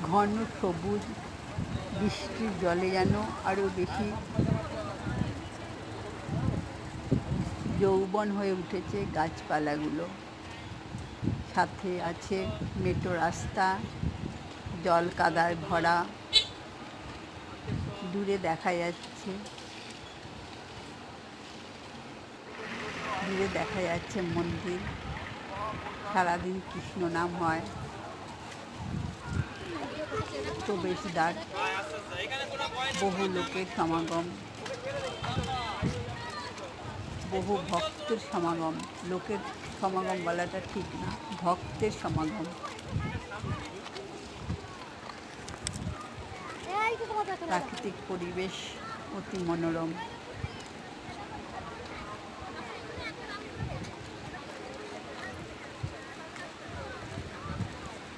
ঘন সবুজ, বৃষ্টির জলে যেন আরও বেশি যৌবন হয়ে উঠেছে গাছপালাগুলো। সাথে আছে মেঠো রাস্তা, জল কাদায় ভরা। দূরে দেখা যাচ্ছে মন্দির। সারাদিন কৃষ্ণ নাম হয়। প্রবেশদ্বার, বহু লোকের সমাগম, বহু ভক্তের সমাগম। লোকের সমাগম বলাটা ঠিক না, ভক্তের সমাগম। প্রাকৃতিক পরিবেশ অতি মনোরম।